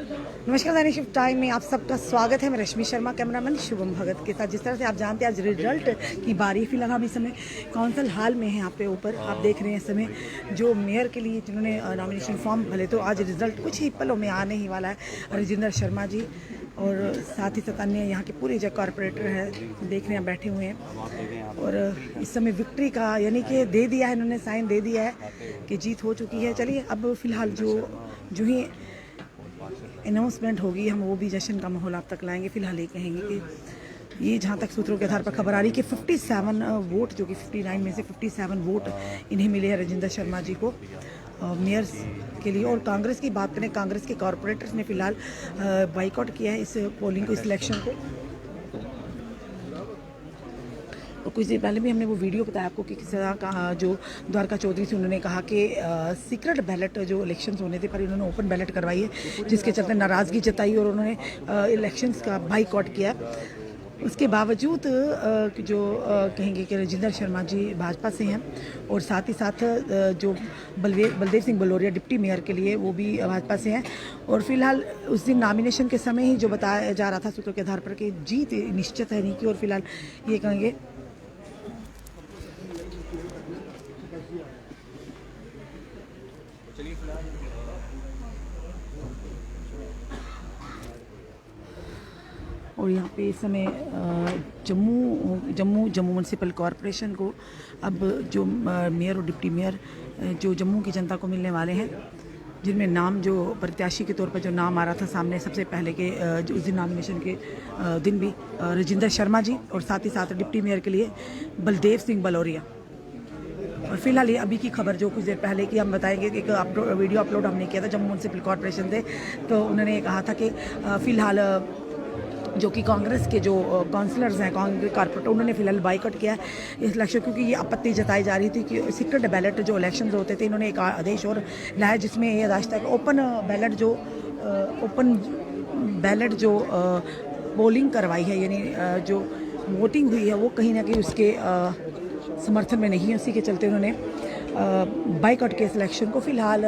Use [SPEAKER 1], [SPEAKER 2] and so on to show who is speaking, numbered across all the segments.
[SPEAKER 1] नमस्कार दैनिक shift time में आप सबका स्वागत है। मैं रश्मि शर्मा, कैमरामैन शुभम भगत के साथ। जिस तरह से आप जानते हैं आज रिजल्ट की बारी। फिलहाल हम इस समय कौंसल हाल में हैं। यहाँ पे ऊपर आप देख रहे हैं इस समय जो मेयर के लिए जिन्होंने नॉमिनेशन फॉर्म भरे, तो आज रिजल्ट कुछ ही पलों में आने ही वाला है। राजेंद्र शर्मा जी और साथ ही साथ अन्य यहाँ के पूरे जो कॉरपोरेटर हैं देख रहे हैं बैठे हुए हैं। और इस समय विक्ट्री का यानी कि दे दिया है, इन्होंने साइन दे दिया है कि जीत हो चुकी है। चलिए अब फिलहाल जो ही अनाउंसमेंट होगी हम वो भी जश्न का माहौल आप तक लाएंगे। फिलहाल ये कहेंगे कि ये जहाँ तक सूत्रों के आधार पर खबर आ रही है कि 57 वोट, जो कि 59 में से 57 वोट इन्हें मिले हैं राजेंद्र शर्मा जी को मेयर के लिए। और कांग्रेस की बात करें, कांग्रेस के कॉरपोरेटर्स ने फिलहाल बाइकआउट किया है इस पोलिंग को, इस इलेक्शन को। और कुछ देर पहले भी हमने वो वीडियो बताया आपको कि किस तरह का जो द्वारका चौधरी से उन्होंने कहा कि सीक्रेट बैलेट जो इलेक्शंस होने थे पर इन्होंने ओपन बैलेट करवाई है, जिसके चलते नाराज़गी जताई और उन्होंने इलेक्शंस का बाइकआउट किया। उसके बावजूद जो कहेंगे कि राजेंद्र शर्मा जी भाजपा से हैं और साथ ही साथ जो बलदेव सिंह बलोरिया डिप्टी मेयर के लिए वो भी भाजपा से हैं। और फिलहाल उस दिन नॉमिनेशन के समय ही जो बताया जा रहा था सूत्रों के आधार पर कि जीत निश्चित है नहीं की। और फिलहाल ये कहेंगे और यहाँ पे इस समय जम्मू म्यूनसिपल कॉरपोरेशन को अब जो मेयर और डिप्टी मेयर जो जम्मू की जनता को मिलने वाले हैं, जिनमें नाम जो प्रत्याशी के तौर पर जो नाम आ रहा था सामने सबसे पहले के जो उस दिन नॉमिनेशन के दिन भी राजेंद्र शर्मा जी और साथ ही साथ डिप्टी मेयर के लिए बलदेव सिंह बलोरिया। और फिलहाल ये अभी की खबर जो कुछ देर पहले की हम बताएंगे कि एक वीडियो अपलोड हमने किया था जम्मू म्यूनसिपल कॉरपोरेशन से, तो उन्होंने कहा था कि फिलहाल जो कि कांग्रेस के जो काउंसलर्स हैं, कांग्रेस कॉरपोरेटर, उन्होंने फिलहाल बाइकआउट किया है इस इलेक्शन, क्योंकि ये आपत्ति जताई जा रही थी कि सीक्रेट बैलेट जो इलेक्शंस होते थे, इन्होंने एक आदेश और लाया जिसमें ये आदेश था कि ओपन बैलेट जो पोलिंग करवाई है, यानी जो वोटिंग हुई है वो कहीं ना कहीं उसके समर्थन में नहीं है। उसी के चलते उन्होंने बाइकआउट किया इस इलेक्शन को। फिलहाल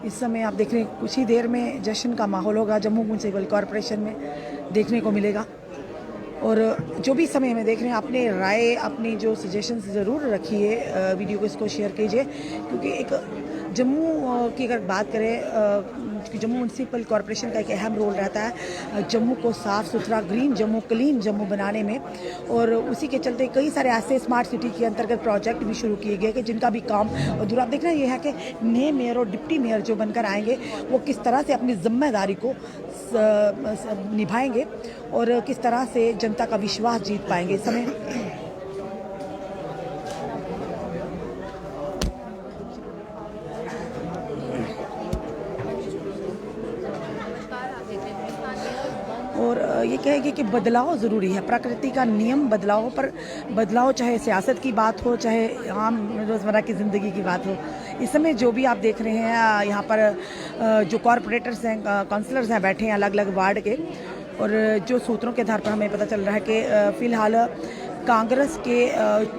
[SPEAKER 1] इस समय आप देख रहे हैं कुछ ही देर में जश्न का माहौल होगा जम्मू म्यूनसिपल कॉरपोरेशन में देखने को मिलेगा। और जो भी समय में देख रहे हैं अपने राय, अपनी जो सजेशंस ज़रूर रखिए, वीडियो को इसको शेयर कीजिए, क्योंकि एक जम्मू की अगर बात करें जम्मू म्यूनसिपल कॉरपोरेशन का एक अहम रोल रहता है जम्मू को साफ़ सुथरा, ग्रीन जम्मू, क्लीन जम्मू बनाने में। और उसी के चलते कई सारे ऐसे स्मार्ट सिटी के अंतर्गत प्रोजेक्ट भी शुरू किए गए कि जिनका भी काम अधूरा। आप देख रहे हैं ये है कि नए मेयर और डिप्टी मेयर जो बनकर आएंगे वो किस तरह से अपनी जिम्मेदारी को निभाएंगे और किस तरह से जनता का विश्वास जीत पाएंगे। इस समय और ये कहेगी कि बदलाव ज़रूरी है, प्रकृति का नियम बदलाव, पर बदलाव चाहे सियासत की बात हो, चाहे आम रोज़मर्रा की ज़िंदगी की बात हो। इस समय जो भी आप देख रहे हैं यहाँ पर जो कॉरपोरेटर्स हैं, काउंसलर्स हैं बैठे हैं अलग अलग वार्ड के, और जो सूत्रों के आधार पर हमें पता चल रहा है कि फ़िलहाल कांग्रेस के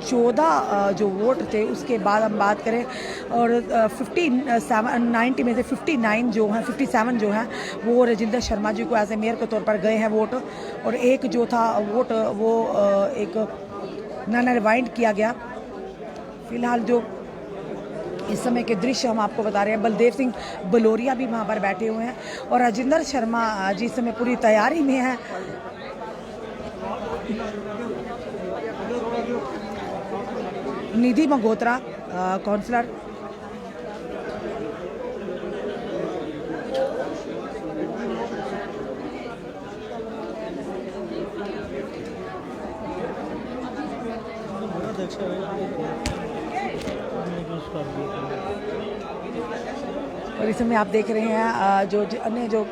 [SPEAKER 1] 14 जो वोट थे उसके बाद हम बात करें और 90 में से 59 जो हैं, 57 जो हैं वो राजेंद्र शर्मा जी को एज ए मेयर के तौर पर गए हैं वोट। और एक जो था वोट वो एक नॉन रिवाइंड किया गया। फिलहाल जो इस समय के दृश्य हम आपको बता रहे हैं, बलदेव सिंह बलोरिया भी वहाँ पर बैठे हुए हैं और राजेंद्र शर्मा जी इस समय पूरी तैयारी में हैं। निधि मगोत्रा काउंसलर, और इस समय आप देख रहे हैं जो अन्य जो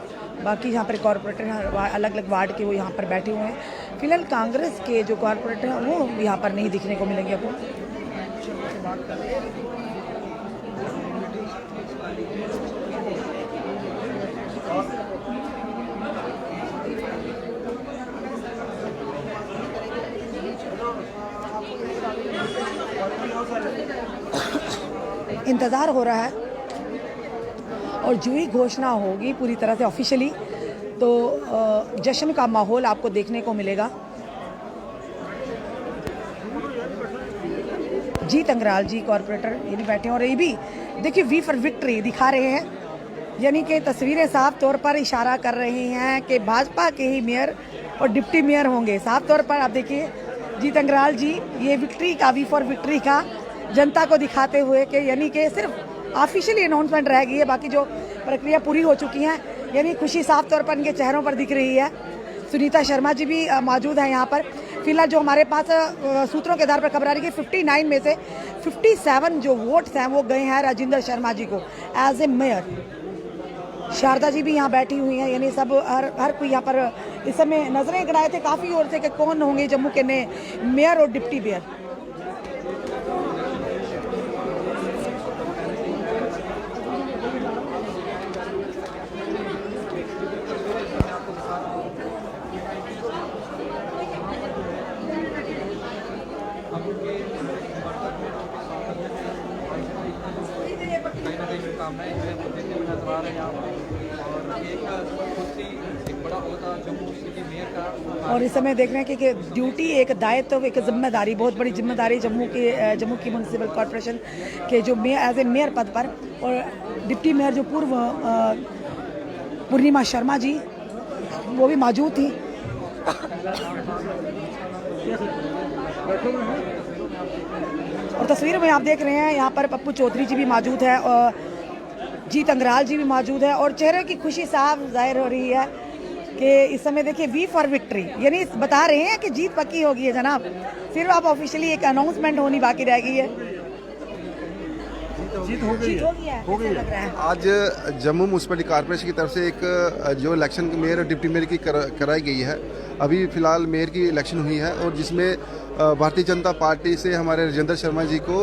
[SPEAKER 1] बाकी यहाँ पर कॉरपोरेटर हैं अलग अलग वार्ड के, वो यहाँ पर बैठे हुए हैं। फिलहाल कांग्रेस के जो कॉरपोरेटर हैं वो यहाँ पर नहीं दिखने को मिलेंगे आपको। इंतज़ार हो रहा है और जो ही घोषणा होगी पूरी तरह से ऑफिशियली तो जश्न का माहौल आपको देखने को मिलेगा। जीत अंगराल जी कॉरपोरेटर ये नहीं बैठे हैं और ये भी देखिए वी फॉर विक्ट्री दिखा रहे हैं, यानी कि तस्वीरें साफ तौर पर इशारा कर रही हैं कि भाजपा के ही मेयर और डिप्टी मेयर होंगे। साफ तौर पर आप देखिए जीत अंगराल जी ये विक्ट्री का वी फॉर विक्ट्री का जनता को दिखाते हुए कि यानी कि सिर्फ ऑफिशियली अनाउंसमेंट रह गई है, बाकी जो प्रक्रिया पूरी हो चुकी हैं, यानी खुशी साफ तौर पर इनके चेहरों पर दिख रही है। सुनीता शर्मा जी भी मौजूद हैं यहाँ पर। फिलहाल जो हमारे पास सूत्रों के आधार पर खबर आ रही है कि 59 में से 57 जो वोट्स हैं वो गए हैं राजेंद्र शर्मा जी को as a mayor. Sharda ji भी यहाँ बैठी हुई हैं, यानी सब हर कोई यहाँ पर इस समय नजरें गड़ाए थे काफ़ी ओर से कि कौन होंगे जम्मू के नए मेयर और डिप्टी मेयर। और इस समय देख रहे हैं कि ड्यूटी एक दायित्व एक जिम्मेदारी बहुत बड़ी जिम्मेदारी जम्मू की म्यूनसिपल कॉरपोरेशन के जो मेयर एज ए मेयर पद पर और डिप्टी मेयर जो पूर्व पूर्णिमा शर्मा जी वो भी मौजूद थी। और तस्वीरों में आप देख रहे हैं यहाँ पर पप्पू चौधरी जी भी मौजूद है और जीत अंगराल जी भी मौजूद है और चेहरे की खुशी साफ जाहिर हो रही है कि इस समय देखिए वी फॉर विक्ट्री, यानी बता रहे हैं कि जीत पक्की हो गई है जनाब, सिर्फ आप ऑफिशियली एक अनाउंसमेंट होनी बाकी रह गई है।
[SPEAKER 2] जीत हो गई है। आज जम्मू म्यूनसिपल कॉर्पोरेशन की तरफ से एक जो इलेक्शन मेयर और डिप्टी मेयर की कराई गई है। अभी फिलहाल मेयर की इलेक्शन हुई है और जिसमें भारतीय जनता पार्टी से हमारे राजेंद्र शर्मा जी को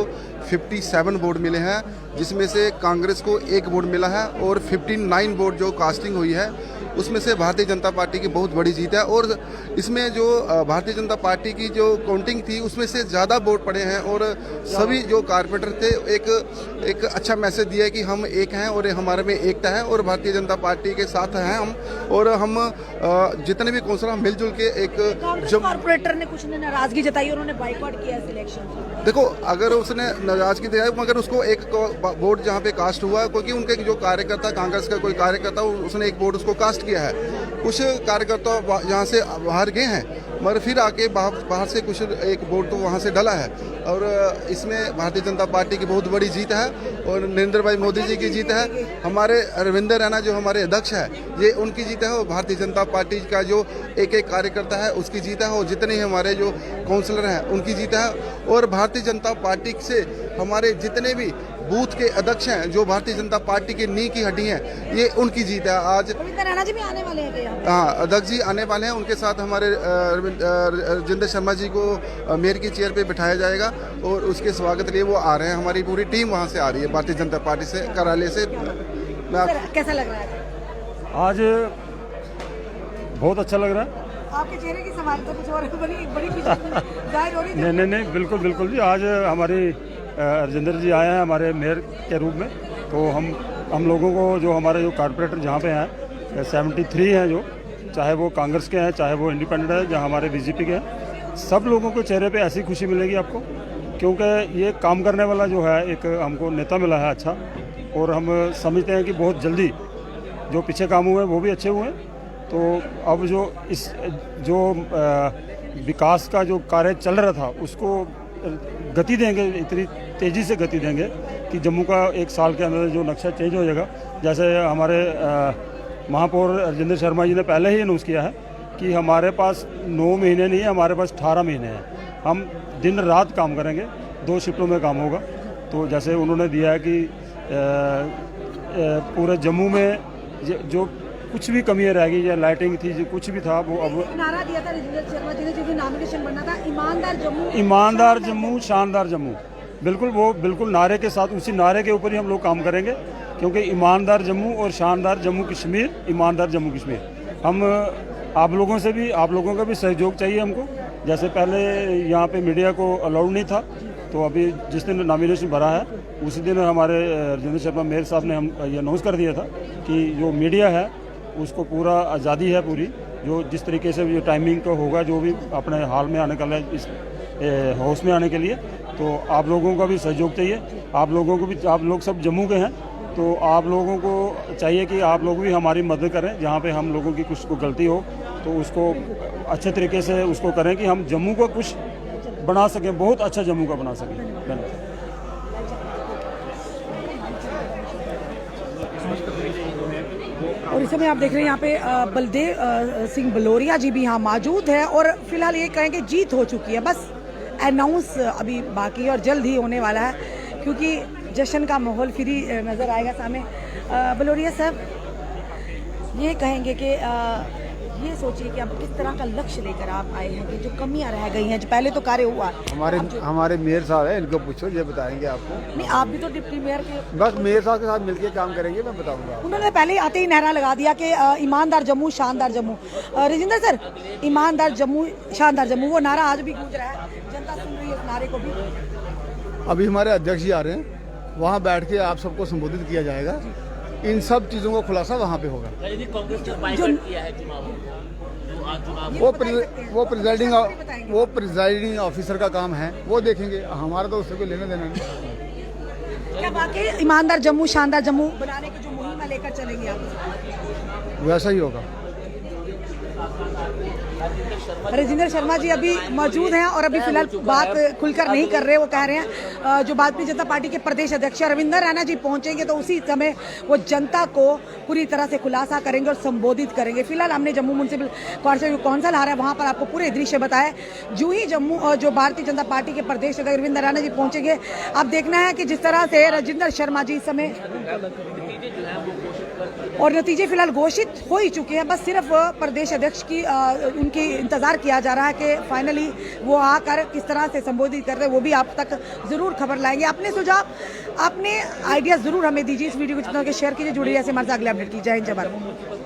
[SPEAKER 2] 57 वोट मिले हैं, जिसमें से कांग्रेस को 1 वोट मिला है और 59 वोट जो कास्टिंग हुई है उसमें से भारतीय जनता पार्टी की बहुत बड़ी जीत है। और इसमें जो भारतीय जनता पार्टी की जो काउंटिंग थी उसमें से ज़्यादा वोट पड़े हैं और सभी जो कारपोरेटर थे एक अच्छा मैसेज दिया है कि हम एक हैं और हमारे में एकता है और भारतीय जनता पार्टी के साथ हैं हम, और हम जितने भी काउंसलर हम मिलजुल के एक
[SPEAKER 1] कारपोरेटर ने कुछ नाराजगी जताई, उन्होंने बाइकआउट किया सिलेक्शन।
[SPEAKER 2] देखो अगर उसने नाराजगी दिखाई मगर उसको एक वोट जहाँ पे कास्ट हुआ है क्योंकि उनके जो कार्यकर्ता कांग्रेस का कोई कार्यकर्ता उसने एक वोट उसको कास्ट किया है। कुछ कार्यकर्ता यहाँ से बाहर गए हैं मगर फिर आके बाहर से कुछ एक वोट तो वहाँ से डला है और इसमें भारतीय जनता पार्टी की बहुत बड़ी जीत है और नरेंद्र भाई मोदी जी की जीत है। हमारे रविंदर रैना जो हमारे अध्यक्ष है ये उनकी जीत है और भारतीय जनता पार्टी का जो एक कार्यकर्ता है उसकी जीत है और जितने हमारे जो काउंसलर हैं उनकी जीत है और भारतीय जनता पार्टी से हमारे जितने भी बूथ के अध्यक्ष हैं जो भारतीय जनता पार्टी की नींव की हड्डी हैं ये उनकी जीत है। आज
[SPEAKER 1] राणा जी भी आने वाले हैं।
[SPEAKER 2] हाँ अध्यक्ष जी आने वाले हैं, उनके साथ हमारे राजेंद्र शर्मा जी को मेयर की चेयर पे बिठाया जाएगा और उसके स्वागत के लिए वो आ रहे हैं। हमारी पूरी टीम वहाँ से आ रही है भारतीय जनता पार्टी से कार्यालय से।
[SPEAKER 1] कैसा लग रहा है
[SPEAKER 3] आज? बहुत अच्छा लग रहा है।
[SPEAKER 1] आपके चेहरे की समानता कुछ और बड़ी जाहिर हो रही है।
[SPEAKER 3] नहीं बिल्कुल जी। आज हमारी राजेंद्र जी आए हैं हमारे मेयर के रूप में, तो हम लोगों को जो हमारे जो कारपोरेटर जहाँ पे हैं 73 हैं, जो चाहे वो कांग्रेस के हैं चाहे वो इंडिपेंडेंट है जहाँ हमारे बीजेपी के हैं, सब लोगों को चेहरे पे ऐसी खुशी मिलेगी आपको, क्योंकि ये काम करने वाला जो है एक हमको नेता मिला है अच्छा, और हम समझते हैं कि बहुत जल्दी जो पीछे काम हुए वो भी अच्छे हुए। तो अब जो विकास का जो कार्य चल रहा था उसको गति देंगे, इतनी तेज़ी से गति देंगे कि जम्मू का 1 साल के अंदर जो नक्शा चेंज हो जाएगा। जैसे हमारे महापौर राजेंद्र शर्मा जी ने पहले ही अनाउंस किया है कि हमारे पास 9 महीने नहीं है, हमारे पास 18 महीने हैं। हम दिन रात काम करेंगे, 2 शिफ्टों में काम होगा। तो जैसे उन्होंने दिया है कि पूरे जम्मू में जो कुछ भी कमियाँ रह गई या लाइटिंग थी जो कुछ भी था वो अब
[SPEAKER 1] नारा दिया था राजेंद्र शर्मा जी ने जो भी नॉमिनेशन बनना था,
[SPEAKER 3] ईमानदार जम्मू शानदार जम्मू। बिल्कुल नारे के साथ, उसी नारे के ऊपर ही हम लोग काम करेंगे, क्योंकि ईमानदार जम्मू और शानदार जम्मू कश्मीर, ईमानदार जम्मू कश्मीर। हम आप लोगों का भी सहयोग चाहिए हमको। जैसे पहले यहाँ पे मीडिया को अलाउड नहीं था, तो अभी जिस दिन नॉमिनेशन भरा है उसी दिन हमारे राजेंद्र शर्मा मेयर साहब ने हम ये अनाउंस कर दिया था कि जो मीडिया है उसको पूरा आज़ादी है पूरी, जो जिस तरीके से जो टाइमिंग का होगा, जो भी अपने हाल में आने का है इस हाउस में आने के लिए, तो आप लोगों का भी सहयोग चाहिए। आप लोगों को भी, आप लोग सब जम्मू के हैं, तो आप लोगों को चाहिए कि आप लोग भी हमारी मदद करें। जहाँ पे हम लोगों की कुछ को गलती हो तो उसको अच्छे तरीके से उसको करें कि हम जम्मू को कुछ बना सकें, बहुत अच्छा जम्मू का बना सकें। धन्यवाद।
[SPEAKER 1] और इस समय आप देख रहे हैं यहाँ पे बलदेव सिंह बलोरिया जी भी यहाँ मौजूद है और फिलहाल ये कहेंगे जीत हो चुकी है, बस अनाउंस अभी बाकी है और जल्द ही होने वाला है, क्योंकि जश्न का माहौल फिर ही नज़र आएगा सामने। बलोरिया साहब ये कहेंगे कि ये सोचिए कि अब किस तरह का लक्ष्य लेकर आप आए हैं कि जो कमियां रह गई हैं, जो पहले तो कार्य हुआ।
[SPEAKER 4] हमारे मेयर साहब हैं, इनको पूछो, ये बताएंगे आपको।
[SPEAKER 1] नहीं, आप भी तो डिप्टी मेयर के,
[SPEAKER 4] बस मेयर साहब के साथ मिलकर काम करेंगे, मैं बताऊंगा।
[SPEAKER 1] उन्होंने पहले ही आते ही नारा लगा दिया कि ईमानदार जम्मू शानदार जम्मू। राजेंद्र सर, ईमानदार जम्मू शानदार जम्मू, वो नारा आज भी गूंज रहा है, जनता सुन रही है उस नारे को भी।
[SPEAKER 4] अभी हमारे अध्यक्ष जी आ रहे हैं, वहाँ बैठ के आप सबको संबोधित किया जाएगा। इन सब चीज़ों का खुलासा वहाँ पे होगा। वो प्रिजाइडिंग ऑफिसर का काम है, वो देखेंगे, हमारा तो उससे कोई लेना देना नहीं।
[SPEAKER 1] क्या वाकई ईमानदार जम्मू शानदार जम्मू बनाने की जो मुहिम है लेकर चलेंगे आप?
[SPEAKER 4] वैसा ही होगा।
[SPEAKER 1] राजेंद्र शर्मा जी अभी मौजूद हैं और अभी फिलहाल बात खुलकर नहीं कर रहे। वो कह रहे हैं जो भारतीय जनता पार्टी के प्रदेश अध्यक्ष रविंदर रैना जी पहुंचेंगे तो उसी समय वो जनता को पूरी तरह से खुलासा करेंगे और संबोधित करेंगे। फिलहाल हमने जम्मू म्युनिसिपल कौंसिल आ रहा है, वहां पर आपको पूरे दृश्य बताए। जो ही जम्मू और जो भारतीय जनता पार्टी के प्रदेश अध्यक्ष रविंदर रैना जी पहुंचेंगे, अब देखना है कि जिस तरह से राजेंद्र शर्मा जी इस समय, और नतीजे फिलहाल घोषित हो ही चुके हैं, बस सिर्फ प्रदेश अध्यक्ष की उनकी इंतजार किया जा रहा है कि फाइनली वो आकर किस तरह से संबोधित करते हैं, वो भी आप तक जरूर खबर लाएंगे। अपने सुझाव, अपने आइडिया जरूर हमें दीजिए। इस वीडियो को जितना शेयर कीजिए, जुड़िए ऐसे हमारे साथ अगले अपडेट की। जय हिंद, जय भारत।